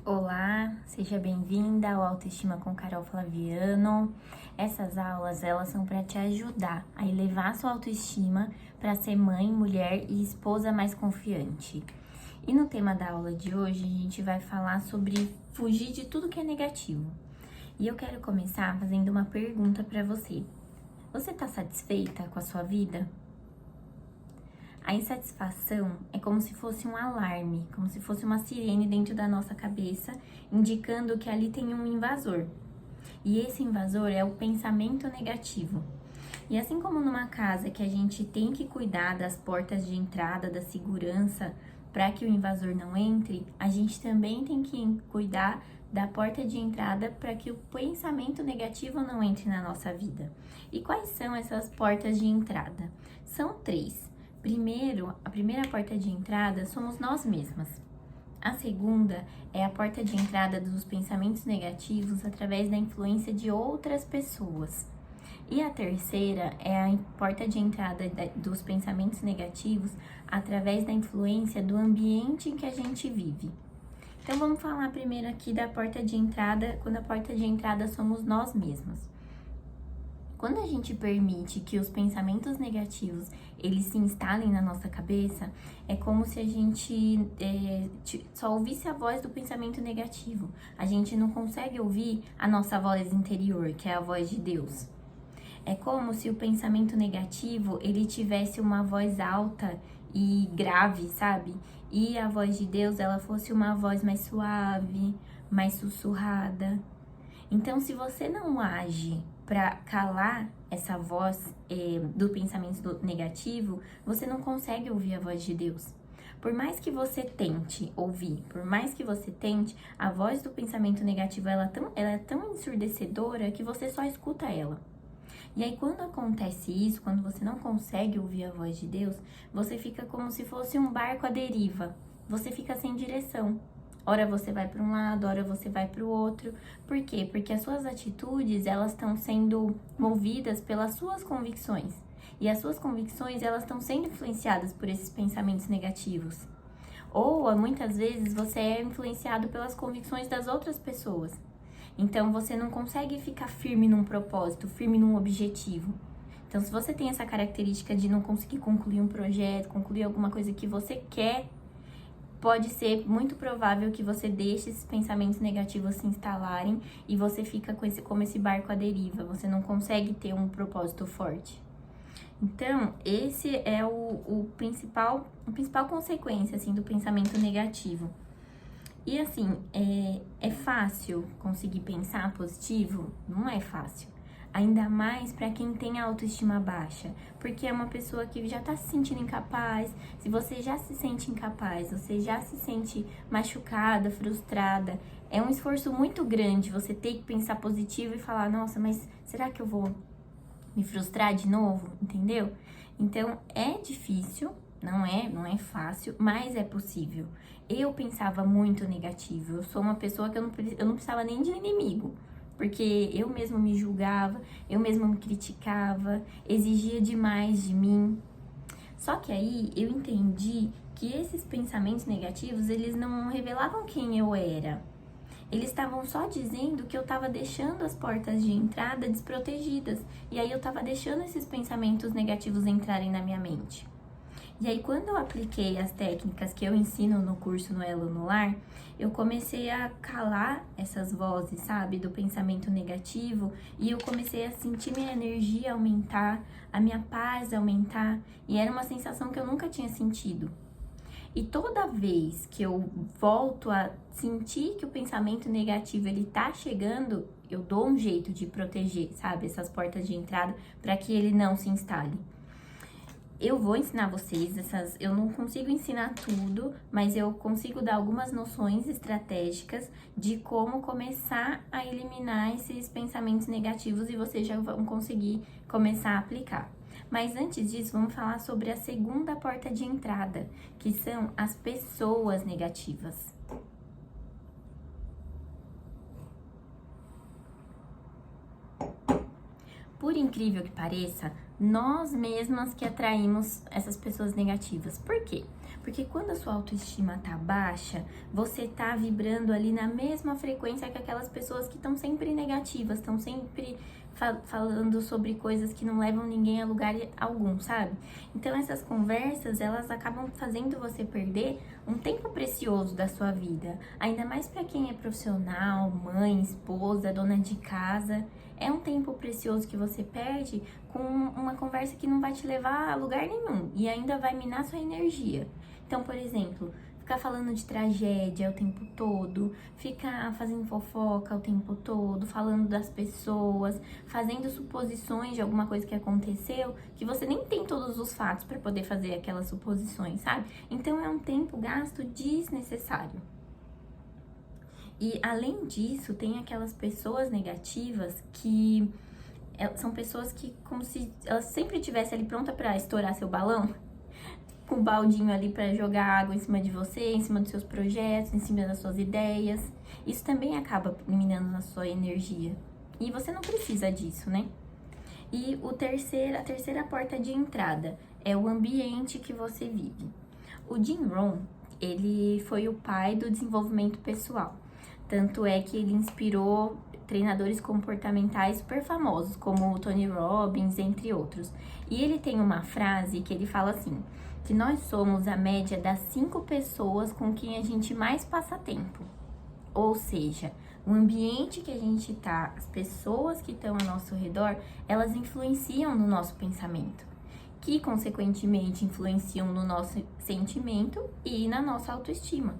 Olá, seja bem-vinda ao Autoestima com Carol Flaviano. Essas aulas, elas são para te ajudar a elevar sua autoestima para ser mãe, mulher e esposa mais confiante. E no tema da aula de hoje, a gente vai falar sobre fugir de tudo que é negativo. E eu quero começar fazendo uma pergunta para você. Você está satisfeita com a sua vida? A insatisfação é como se fosse um alarme, como se fosse uma sirene dentro da nossa cabeça, indicando que ali tem um invasor. E esse invasor é o pensamento negativo. E assim como numa casa que a gente tem que cuidar das portas de entrada, da segurança, para que o invasor não entre, a gente também tem que cuidar da porta de entrada para que o pensamento negativo não entre na nossa vida. E quais são essas portas de entrada? São três. Primeiro, a primeira porta de entrada somos nós mesmas. A segunda é a porta de entrada dos pensamentos negativos através da influência de outras pessoas. E a terceira é a porta de entrada dos pensamentos negativos através da influência do ambiente em que a gente vive. Então vamos falar primeiro aqui da porta de entrada, quando a porta de entrada somos nós mesmos. Quando a gente permite que os pensamentos negativos eles se instalem na nossa cabeça, é como se a gente só ouvisse a voz do pensamento negativo. A gente não consegue ouvir a nossa voz interior, que é a voz de Deus. É como se o pensamento negativo ele tivesse uma voz alta e grave, sabe? E a voz de Deus ela fosse uma voz mais suave, mais sussurrada. Então, se você não age para calar essa voz do pensamento negativo, você não consegue ouvir a voz de Deus. Por mais que você tente ouvir, por mais que você tente, a voz do pensamento negativo ela é tão ensurdecedora que você só escuta ela. E aí, quando acontece isso, quando você não consegue ouvir a voz de Deus, você fica como se fosse um barco à deriva. Você fica sem direção. Ora você vai para um lado, ora você vai para o outro. Por quê? Porque as suas atitudes, elas estão sendo movidas pelas suas convicções. E as suas convicções, elas estão sendo influenciadas por esses pensamentos negativos. Ou, muitas vezes, você é influenciado pelas convicções das outras pessoas. Então, você não consegue ficar firme num propósito, firme num objetivo. Então, se você tem essa característica de não conseguir concluir um projeto, concluir alguma coisa que você quer, pode ser muito provável que você deixe esses pensamentos negativos se instalarem e você fica como esse barco à deriva, você não consegue ter um propósito forte. Então, esse é a principal consequência, assim, do pensamento negativo. E, assim, é fácil conseguir pensar positivo? Não é fácil. Ainda mais para quem tem a autoestima baixa, porque é uma pessoa que já tá se sentindo incapaz. Se você já se sente incapaz, você já se sente machucada, frustrada, é um esforço muito grande você ter que pensar positivo e falar, nossa, mas será que eu vou me frustrar de novo? Entendeu? Então, é difícil, não é fácil, mas é possível. Eu pensava muito negativo, eu sou uma pessoa que eu não precisava nem de inimigo. Porque eu mesma me julgava, eu mesma me criticava, exigia demais de mim. Só que aí eu entendi que esses pensamentos negativos, eles não revelavam quem eu era. Eles estavam só dizendo que eu estava deixando as portas de entrada desprotegidas. E aí eu estava deixando esses pensamentos negativos entrarem na minha mente. E aí, quando eu apliquei as técnicas que eu ensino no curso no Elo no Lar, eu comecei a calar essas vozes, sabe, do pensamento negativo, e eu comecei a sentir minha energia aumentar, a minha paz aumentar, e era uma sensação que eu nunca tinha sentido. E toda vez que eu volto a sentir que o pensamento negativo ele tá chegando, eu dou um jeito de proteger, sabe, essas portas de entrada para que ele não se instale. Eu vou ensinar vocês eu não consigo ensinar tudo, mas eu consigo dar algumas noções estratégicas de como começar a eliminar esses pensamentos negativos e vocês já vão conseguir começar a aplicar. Mas antes disso, vamos falar sobre a segunda porta de entrada, que são as pessoas negativas. Por incrível que pareça, nós mesmas que atraímos essas pessoas negativas. Por quê? Porque quando a sua autoestima tá baixa, você tá vibrando ali na mesma frequência que aquelas pessoas que estão sempre negativas, estão sempre falando sobre coisas que não levam ninguém a lugar algum, sabe? Então essas conversas, elas acabam fazendo você perder um tempo precioso da sua vida. Ainda mais para quem é profissional, mãe, esposa, dona de casa. É um tempo precioso que você perde com uma conversa que não vai te levar a lugar nenhum e ainda vai minar sua energia. Então, por exemplo, ficar falando de tragédia o tempo todo, ficar fazendo fofoca o tempo todo, falando das pessoas, fazendo suposições de alguma coisa que aconteceu, que você nem tem todos os fatos para poder fazer aquelas suposições, sabe? Então é um tempo gasto desnecessário. E além disso, tem aquelas pessoas negativas que são pessoas que, como se elas sempre estivessem ali pronta para estourar seu balão, com um baldinho ali para jogar água em cima de você, em cima dos seus projetos, em cima das suas ideias. Isso também acaba eliminando a sua energia. E você não precisa disso, né? E a terceira porta de entrada é o ambiente que você vive. O Jim Rohn, ele foi o pai do desenvolvimento pessoal. Tanto é que ele inspirou treinadores comportamentais super famosos, como o Tony Robbins, entre outros. E ele tem uma frase que ele fala assim, que nós somos a média das 5 pessoas com quem a gente mais passa tempo. Ou seja, o ambiente que a gente tá, as pessoas que estão ao nosso redor, elas influenciam no nosso pensamento, que consequentemente influenciam no nosso sentimento e na nossa autoestima.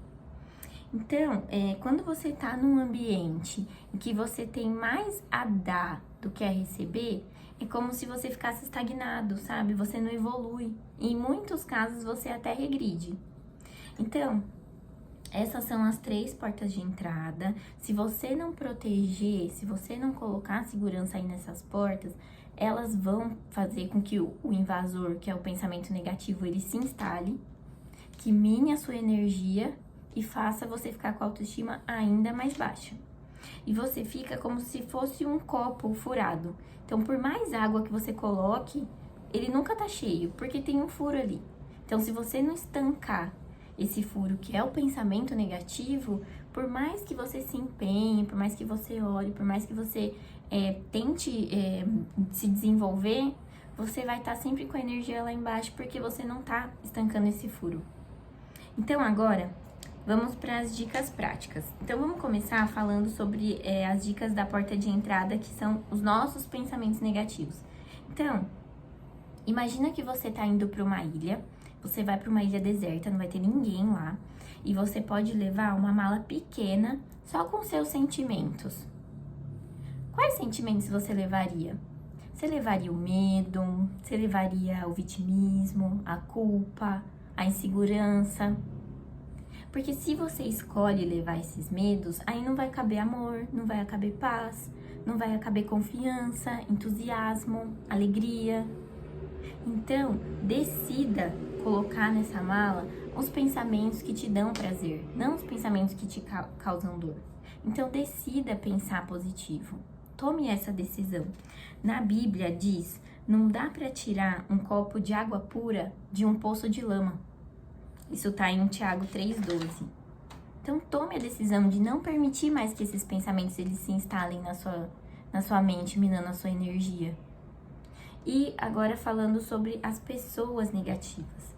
Então, quando você tá num ambiente em que você tem mais a dar do que a receber, é como se você ficasse estagnado, sabe? Você não evolui. E em muitos casos, você até regride. Então, essas são as 3 portas de entrada. Se você não proteger, se você não colocar segurança aí nessas portas, elas vão fazer com que o invasor, que é o pensamento negativo, ele se instale, que mine a sua energia e faça você ficar com a autoestima ainda mais baixa. E você fica como se fosse um copo furado. Então, por mais água que você coloque, ele nunca tá cheio, porque tem um furo ali. Então, se você não estancar esse furo, que é o pensamento negativo, por mais que você se empenhe, por mais que você olhe, por mais que você tente se desenvolver, você vai estar sempre com a energia lá embaixo, porque você não tá estancando esse furo. Então, agora, vamos para as dicas práticas. Então, vamos começar falando sobre as dicas da porta de entrada, que são os nossos pensamentos negativos. Então, imagina que você está indo para uma ilha, você vai para uma ilha deserta, não vai ter ninguém lá, e você pode levar uma mala pequena só com seus sentimentos. Quais sentimentos você levaria? Você levaria o medo, você levaria o vitimismo, a culpa, a insegurança? Porque se você escolhe levar esses medos, aí não vai caber amor, não vai caber paz, não vai caber confiança, entusiasmo, alegria. Então, decida colocar nessa mala os pensamentos que te dão prazer, não os pensamentos que te causam dor. Então, decida pensar positivo. Tome essa decisão. Na Bíblia diz, não dá para tirar um copo de água pura de um poço de lama. Isso tá em Tiago 3,12. Então, tome a decisão de não permitir mais que esses pensamentos eles se instalem na sua mente, minando a sua energia. E agora falando sobre as pessoas negativas.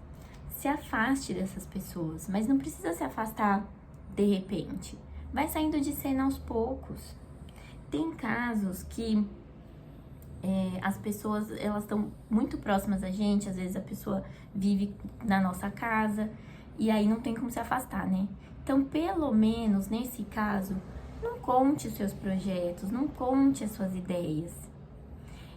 Se afaste dessas pessoas, mas não precisa se afastar de repente. Vai saindo de cena aos poucos. Tem casos que as pessoas, elas estão muito próximas a gente, às vezes a pessoa vive na nossa casa e aí não tem como se afastar, né? Então, pelo menos nesse caso, não conte os seus projetos, não conte as suas ideias.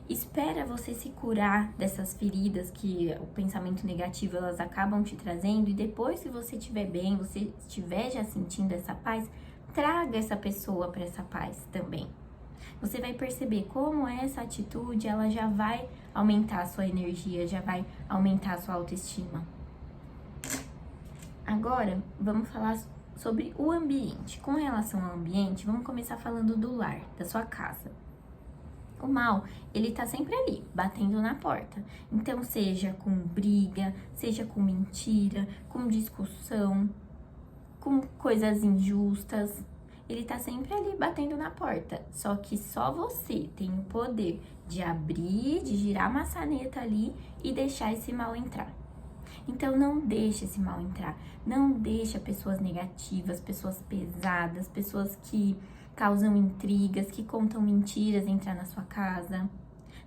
Espera você se curar dessas feridas que o pensamento negativo elas acabam te trazendo e depois, se você estiver bem, você estiver já sentindo essa paz, traga essa pessoa para essa paz também. Você vai perceber como essa atitude ela já vai aumentar a sua energia, já vai aumentar a sua autoestima. Agora, vamos falar sobre o ambiente. Com relação ao ambiente, vamos começar falando do lar, da sua casa. O mal, ele tá sempre ali, batendo na porta. Então, seja com briga, seja com mentira, com discussão, com coisas injustas, ele tá sempre ali batendo na porta. Só que só você tem o poder de abrir, de girar a maçaneta ali e deixar esse mal entrar. Então não deixe esse mal entrar. Não deixe pessoas negativas, pessoas pesadas, pessoas que causam intrigas, que contam mentiras entrar na sua casa.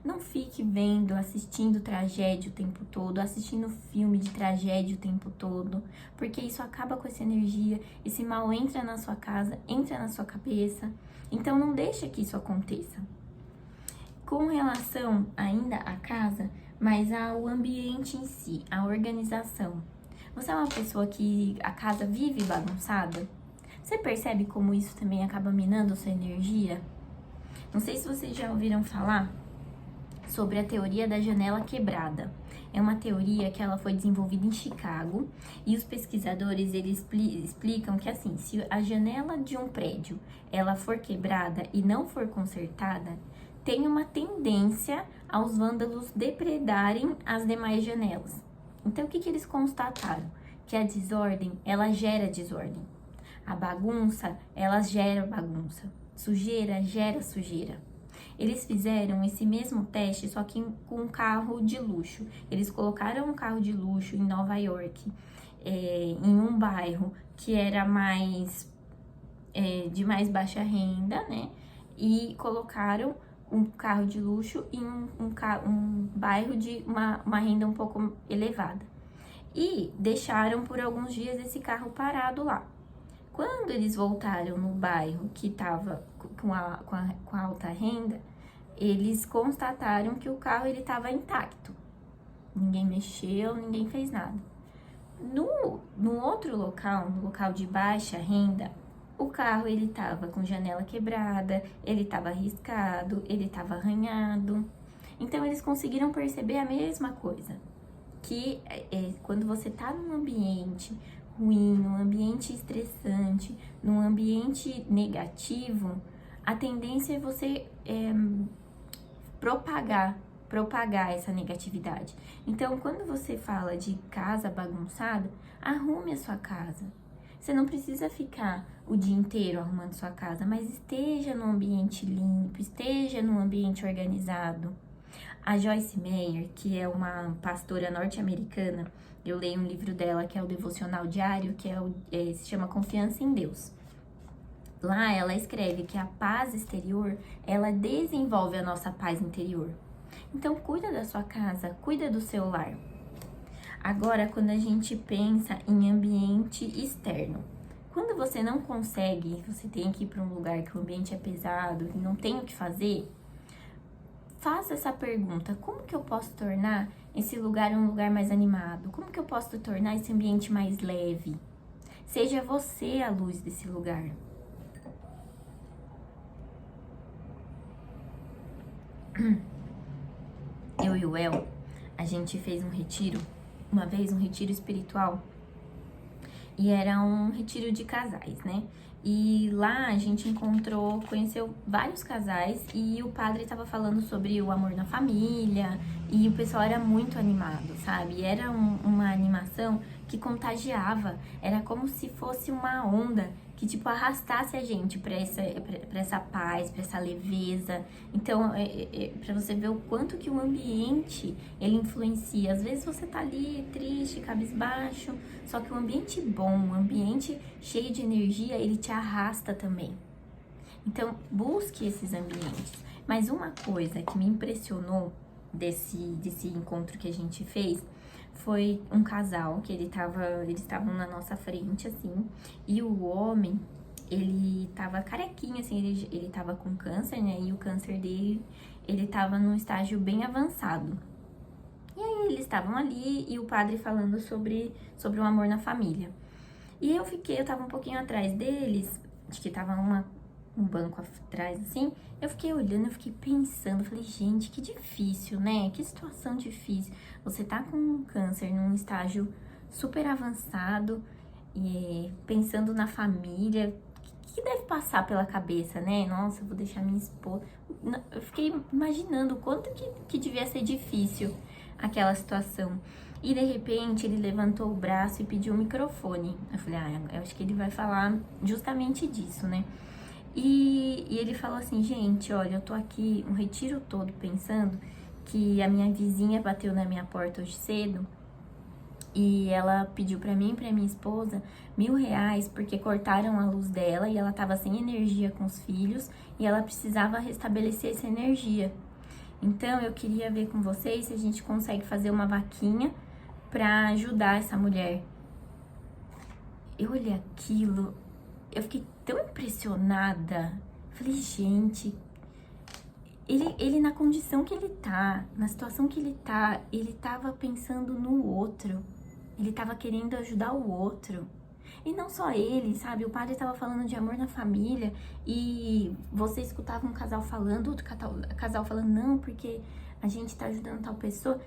Não fique vendo, assistindo tragédia o tempo todo, assistindo filme de tragédia o tempo todo, porque isso acaba com essa energia, esse mal entra na sua casa, entra na sua cabeça. Então não deixa que isso aconteça. Com relação ainda à casa, mas ao ambiente em si, a organização. Você é uma pessoa que a casa vive bagunçada? Você percebe como isso também acaba minando a sua energia? Não sei se vocês já ouviram falar sobre a teoria da janela quebrada. É uma teoria que ela foi desenvolvida em Chicago e os pesquisadores eles explicam que assim, se a janela de um prédio ela for quebrada e não for consertada, tem uma tendência aos vândalos depredarem as demais janelas. Então, o que eles constataram? Que a desordem, ela gera desordem. A bagunça, ela gera bagunça. Sujeira, gera sujeira. Eles fizeram esse mesmo teste, só que com um carro de luxo. Eles colocaram um carro de luxo em Nova York, em um bairro que era de mais baixa renda, né? E colocaram um carro de luxo em um bairro de uma renda um pouco elevada. E deixaram por alguns dias esse carro parado lá. Quando eles voltaram no bairro que estava com a alta renda, eles constataram que o carro estava intacto. Ninguém mexeu, ninguém fez nada. No outro local, no local de baixa renda, o carro ele estava com janela quebrada, ele estava riscado, ele estava arranhado. Então eles conseguiram perceber a mesma coisa, que quando você está num ambiente ruim, num ambiente estressante, num ambiente negativo, a tendência é você propagar essa negatividade. Então, quando você fala de casa bagunçada, arrume a sua casa. Você não precisa ficar o dia inteiro arrumando sua casa, mas esteja num ambiente limpo, esteja num ambiente organizado. A Joyce Meyer, que é uma pastora norte-americana, eu leio um livro dela que é o Devocional Diário, que se chama Confiança em Deus. Lá ela escreve que a paz exterior, ela desenvolve a nossa paz interior. Então cuida da sua casa, cuida do seu lar. Agora, quando a gente pensa em ambiente externo, quando você não consegue, você tem que ir para um lugar que o ambiente é pesado e não tem o que fazer, faça essa pergunta: como que eu posso tornar esse lugar um lugar mais animado? Como que eu posso tornar esse ambiente mais leve? Seja você a luz desse lugar. Eu e o El, a gente fez um retiro, uma vez um retiro espiritual, e era um retiro de casais, né? E lá a gente conheceu vários casais e o padre estava falando sobre o amor na família e o pessoal era muito animado, sabe? E era uma animação que contagiava, era como se fosse uma onda que, tipo, arrastasse a gente pra essa paz, pra essa leveza. Então, pra você ver o quanto que o ambiente, ele influencia. Às vezes você tá ali triste, cabisbaixo, só que o ambiente bom, um ambiente cheio de energia, ele te arrasta também. Então, busque esses ambientes. Mas uma coisa que me impressionou desse encontro que a gente fez foi um casal que eles estavam na nossa frente, assim, e o homem, ele tava carequinho, assim, ele tava com câncer, né, e o câncer dele, ele tava num estágio bem avançado. E aí eles estavam ali e o padre falando sobre o amor na família. E eu tava um pouquinho atrás deles, acho que tava um banco atrás, assim, eu fiquei olhando, eu fiquei pensando, falei, gente, que difícil, né? Que situação difícil. Você tá com um câncer num estágio super avançado, e pensando na família, que deve passar pela cabeça, né? Nossa, eu vou deixar minha esposa. Eu fiquei imaginando o quanto que devia ser difícil aquela situação. E de repente ele levantou o braço e pediu o microfone. Eu falei, eu acho que ele vai falar justamente disso, né? E ele falou assim, gente, olha, eu tô aqui um retiro todo pensando que a minha vizinha bateu na minha porta hoje cedo e ela pediu pra mim e pra minha esposa R$ 1.000 porque cortaram a luz dela e ela tava sem energia com os filhos e ela precisava restabelecer essa energia. Então eu queria ver com vocês se a gente consegue fazer uma vaquinha pra ajudar essa mulher. Eu olhei aquilo, eu fiquei tão impressionada. Falei, gente, ele na condição que ele tá, na situação que ele tava pensando no outro. Ele tava querendo ajudar o outro. E não só ele, sabe? O padre tava falando de amor na família e você escutava um casal falando, outro casal falando, não, porque a gente tá ajudando tal pessoa.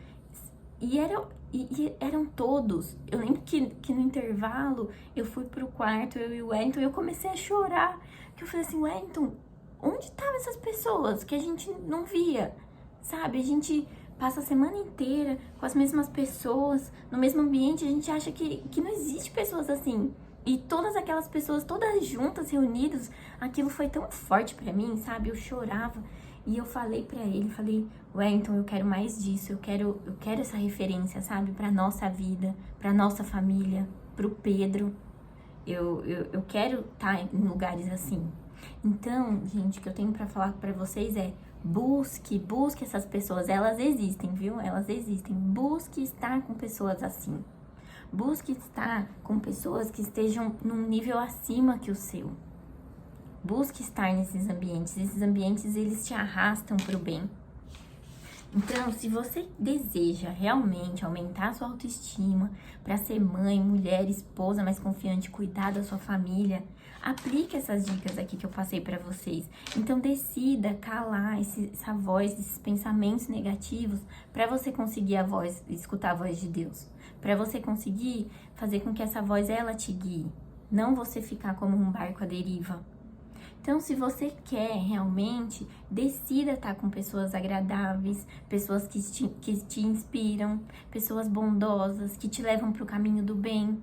E eram todos. Eu lembro que no intervalo eu fui pro quarto, eu e o Wellington, e eu comecei a chorar. Que eu falei assim, Wellington, onde estavam essas pessoas que a gente não via? Sabe? A gente passa a semana inteira com as mesmas pessoas, no mesmo ambiente, a gente acha que não existe pessoas assim. E todas aquelas pessoas, todas juntas, reunidas, aquilo foi tão forte pra mim, sabe? Eu chorava. E eu falei pra ele, falei, Wellington, eu quero mais disso, eu quero essa referência, sabe? Pra nossa vida, pra nossa família, pro Pedro. Eu quero estar em lugares assim. Então, gente, o que eu tenho pra falar pra vocês é, busque essas pessoas, elas existem, viu? Elas existem. Busque estar com pessoas assim. Busque estar com pessoas que estejam num nível acima que o seu. Busque estar nesses ambientes. Esses ambientes, eles te arrastam para o bem. Então, se você deseja realmente aumentar a sua autoestima para ser mãe, mulher, esposa mais confiante, cuidar da sua família, aplique essas dicas aqui que eu passei para vocês. Então, decida calar essa voz, esses pensamentos negativos para você conseguir escutar a voz de Deus. Para você conseguir fazer com que essa voz, ela te guie. Não você ficar como um barco à deriva. Então, se você quer realmente, decida estar com pessoas agradáveis, pessoas que te inspiram, pessoas bondosas, que te levam para o caminho do bem.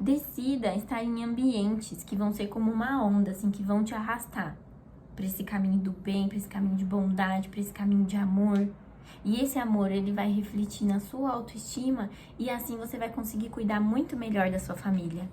Decida estar em ambientes que vão ser como uma onda, assim, que vão te arrastar para esse caminho do bem, para esse caminho de bondade, para esse caminho de amor. E esse amor, ele vai refletir na sua autoestima e assim você vai conseguir cuidar muito melhor da sua família.